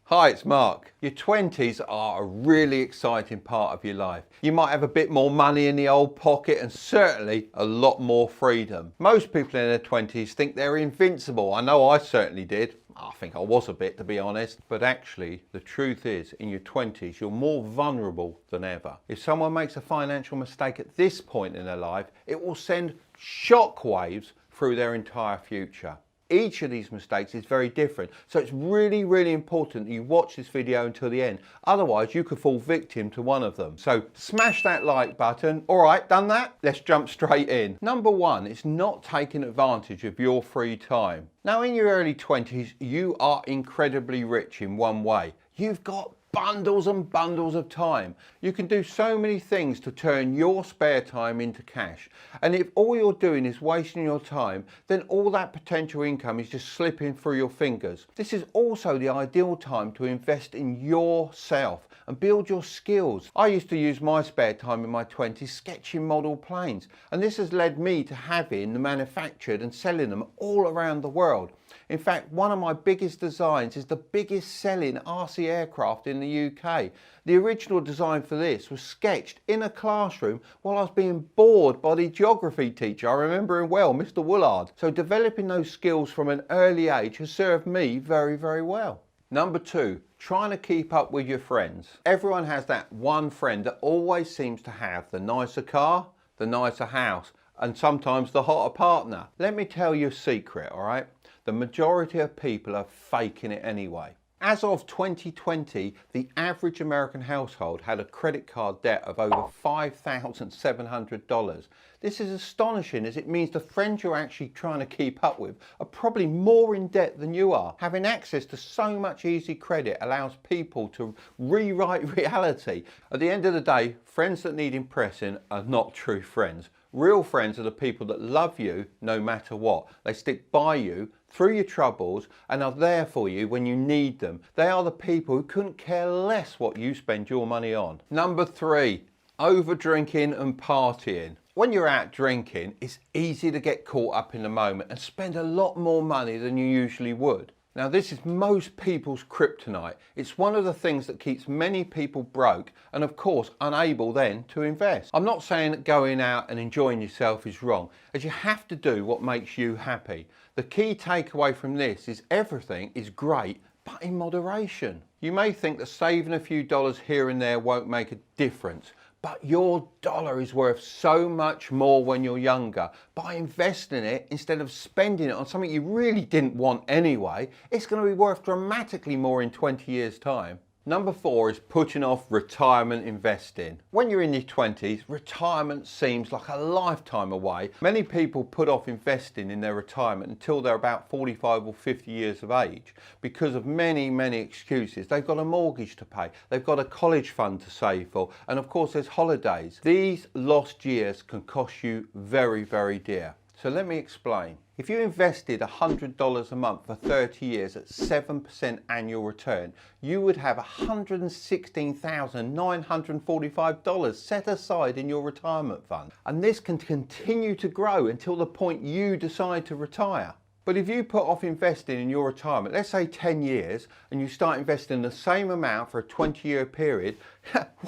Hi, it's Mark. Your 20s are a really exciting part of your life. You might have a bit more money in the old pocket and certainly a lot more freedom. Most people in their 20s think they're invincible. I know I certainly did. I think I was a bit, to be honest. But actually, the truth is, in your 20s, you're more vulnerable than ever. If someone makes a financial mistake at this point in their life, it will send shockwaves through their entire future. Each of these mistakes is very different, so it's really important that you watch this video until the end. Otherwise, you could fall victim to one of them. So smash that like button. All right, done that? Let's jump straight in. Number one is not taking advantage of your free time. Now, in your early 20s, you are incredibly rich in one way. You've got bundles and bundles of time. You can do so many things to turn your spare time into cash. And if all you're doing is wasting your time, then all that potential income is just slipping through your fingers. This is also the ideal time to invest in yourself and build your skills. I used to use my spare time in my 20s sketching model planes, and this has led me to having them manufactured and selling them all around the world. In fact, one of my biggest designs is the biggest selling RC aircraft in the UK. The original design for this was sketched in a classroom while I was being bored by the geography teacher. I remember him well, Mr. Woolard. So developing those skills from an early age has served me very well. Number two, trying to keep up with your friends. Everyone has that one friend that always seems to have the nicer car, the nicer house, and sometimes the hotter partner. Let me tell you a secret, all right? The majority of people are faking it anyway. As of 2020, the average American household had a credit card debt of over $5,700. This is astonishing, as it means the friends you're actually trying to keep up with are probably more in debt than you are. Having access to so much easy credit allows people to rewrite reality. At the end of the day, friends that need impressing are not true friends. Real friends are the people that love you no matter what. They stick by you through your troubles and are there for you when you need them. They are the people who couldn't care less what you spend your money on. Number three, over drinking and partying. When you're out drinking, it's easy to get caught up in the moment and spend a lot more money than you usually would. Now, this is most people's kryptonite. It's one of the things that keeps many people broke and, of course, unable then to invest. I'm not saying that going out and enjoying yourself is wrong, as you have to do what makes you happy. The key takeaway from this is everything is great, but in moderation. You may think that saving a few dollars here and there won't make a difference, but your dollar is worth so much more when you're younger. By investing it instead of spending it on something you really didn't want anyway, it's going to be worth dramatically more in 20 years' time. Number four is putting off retirement investing. When you're in your 20s, retirement seems like a lifetime away. Many people put off investing in their retirement until they're about 45 or 50 years of age because of many excuses. They've got a mortgage to pay, they've got a college fund to save for, and of course there's holidays. These lost years can cost you very dear. So let me explain. If you invested $100 a month for 30 years at 7% annual return, you would have $116,945 set aside in your retirement fund. And this can continue to grow until the point you decide to retire. But if you put off investing in your retirement, let's say 10 years, and you start investing the same amount for a 20-year period,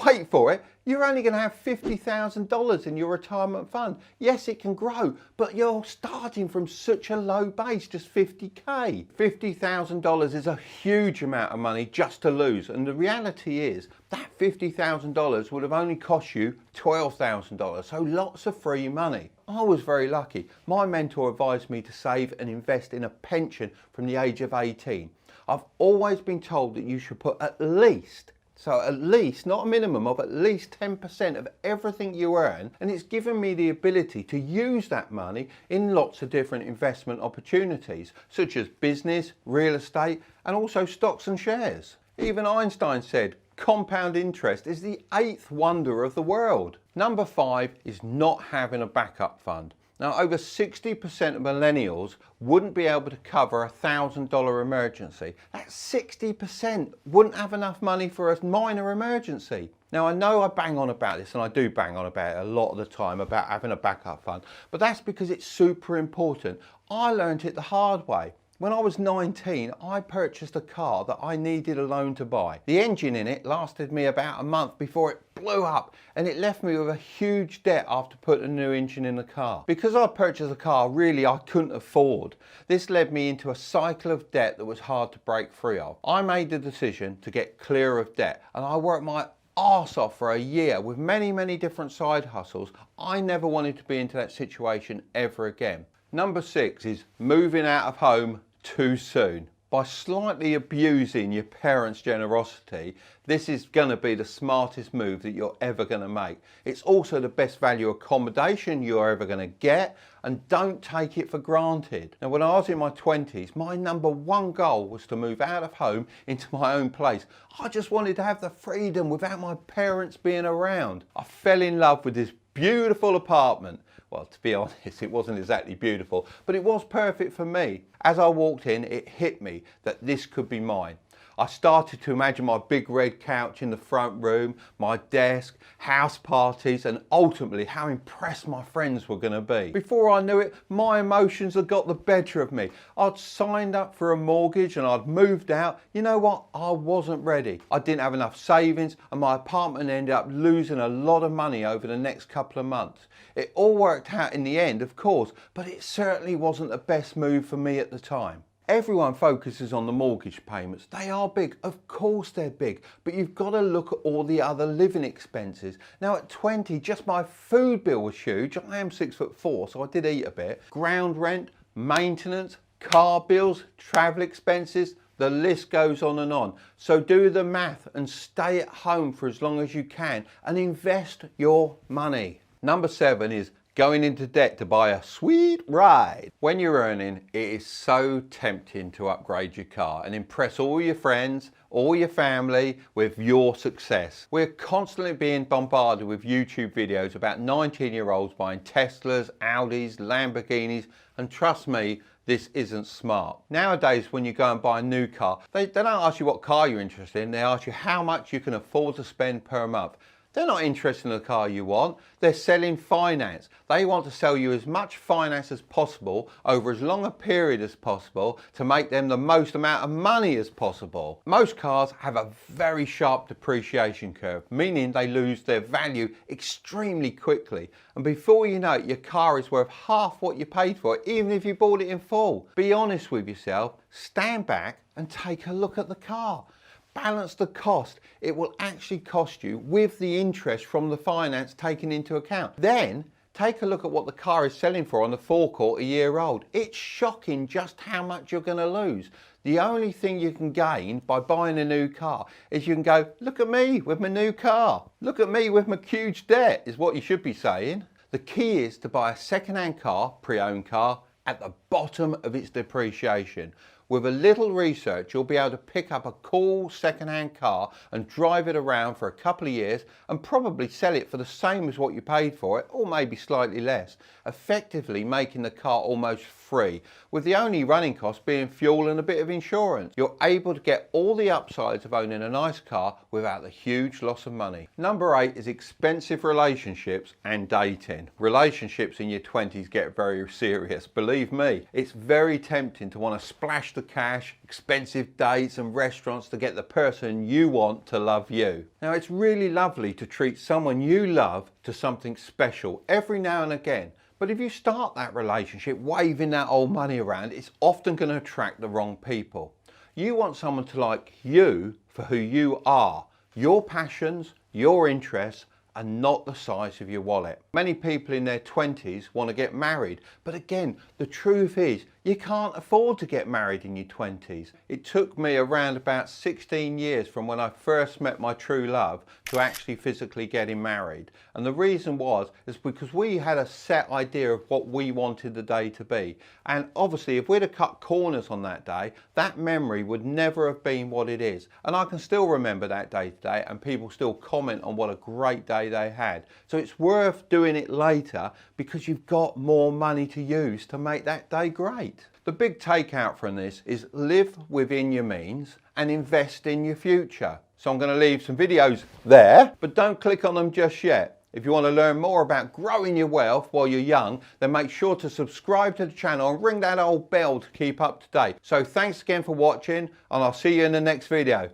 wait for it, you're only going to have $50,000 in your retirement fund. Yes, it can grow, but you're starting from such a low base, just $50K. $50,000 is a huge amount of money just to lose. And the reality is that $50,000 would have only cost you $12,000. So lots of free money. I was very lucky. My mentor advised me to save and invest in a pension from the age of 18. I've always been told that you should put at least, not a minimum of at least 10% of everything you earn, and it's given me the ability to use that money in lots of different investment opportunities, such as business, real estate, and also stocks and shares. Even Einstein said, compound interest is the 8th wonder of the world. Number five is not having a backup fund. Now, over 60% of millennials wouldn't be able to cover a $1,000 emergency. That's 60% wouldn't have enough money for a minor emergency. Now, I know I bang on about this, and I do bang on about it a lot of the time, about having a backup fund, but that's because it's super important. I learned it the hard way. When I was 19, I purchased a car that I needed a loan to buy. The engine in it lasted me about a month before it blew up, and it left me with a huge debt after putting a new engine in the car. Because I purchased a car really I couldn't afford, this led me into a cycle of debt that was hard to break free of. I made the decision to get clear of debt, and I worked my arse off for a year with many different side hustles. I never wanted to be into that situation ever again. Number 6 is moving out of home too soon. By slightly abusing your parents' generosity, this is going to be the smartest move that you're ever going to make. It's also the best value accommodation you're ever going to get, and don't take it for granted. Now, when I was in my 20s, my number one goal was to move out of home into my own place. I just wanted to have the freedom without my parents being around. I fell in love with this beautiful apartment. Well, to be honest, it wasn't exactly beautiful, but it was perfect for me. As I walked in, it hit me that this could be mine. I started to imagine my big red couch in the front room, my desk, house parties, and ultimately how impressed my friends were going to be. Before I knew it, my emotions had got the better of me. I'd signed up for a mortgage and I'd moved out. You know what? I wasn't ready. I didn't have enough savings, and my apartment ended up losing a lot of money over the next couple of months. It all worked out in the end, of course, but it certainly wasn't the best move for me at the time. Everyone focuses on the mortgage payments. They are big, of course they're big, but you've got to look at all the other living expenses. Now at 20, just my food bill was huge. I am 6'4", so I did eat a bit. Ground rent, maintenance, car bills, travel expenses, the list goes on and on. So do the math and stay at home for as long as you can and invest your money. Number 7 is going into debt to buy a sweet ride. When you're earning, it is so tempting to upgrade your car and impress all your friends, all your family with your success. We're constantly being bombarded with YouTube videos about 19-year-olds buying Teslas, Audis, Lamborghinis, and trust me, this isn't smart. Nowadays, when you go and buy a new car, they don't ask you what car you're interested in, they ask you how much you can afford to spend per month. They're not interested in the car you want. They're selling finance. They want to sell you as much finance as possible over as long a period as possible to make them the most amount of money as possible. Most cars have a very sharp depreciation curve, meaning they lose their value extremely quickly. And before you know it, your car is worth half what you paid for it, even if you bought it in full. Be honest with yourself, stand back and take a look at the car. Balance the cost. It will actually cost you with the interest from the finance taken into account. Then take a look at what the car is selling for on the forecourt a year old. It's shocking just how much you're going to lose. The only thing you can gain by buying a new car is you can go, look at me with my new car. Look at me with my huge debt, is what you should be saying. The key is to buy a second-hand car, pre-owned car, at the bottom of its depreciation. With a little research, you'll be able to pick up a cool second-hand car and drive it around for a couple of years and probably sell it for the same as what you paid for it, or maybe slightly less, effectively making the car almost free, with the only running cost being fuel and a bit of insurance. You're able to get all the upsides of owning a nice car without the huge loss of money. Number 8 is expensive relationships and dating. Relationships in your 20s get very serious. Believe me, it's very tempting to want to splash the cash, expensive dates and restaurants to get the person you want to love you. Now, it's really lovely to treat someone you love to something special every now and again. But if you start that relationship waving that old money around, it's often going to attract the wrong people. You want someone to like you for who you are, your passions, your interests, and not the size of your wallet. Many people in their 20s want to get married, but again, the truth is you can't afford to get married in your 20s. It took me around about 16 years from when I first met my true love to actually physically getting married. And the reason is because we had a set idea of what we wanted the day to be. And obviously, if we'd have cut corners on that day, that memory would never have been what it is. And I can still remember that day today, and people still comment on what a great day they had. So it's worth doing it later because you've got more money to use to make that day great. The big takeout from this is live within your means and invest in your future. So I'm going to leave some videos there, but don't click on them just yet. If you want to learn more about growing your wealth while you're young, then make sure to subscribe to the channel and ring that old bell to keep up to date. So thanks again for watching, and I'll see you in the next video.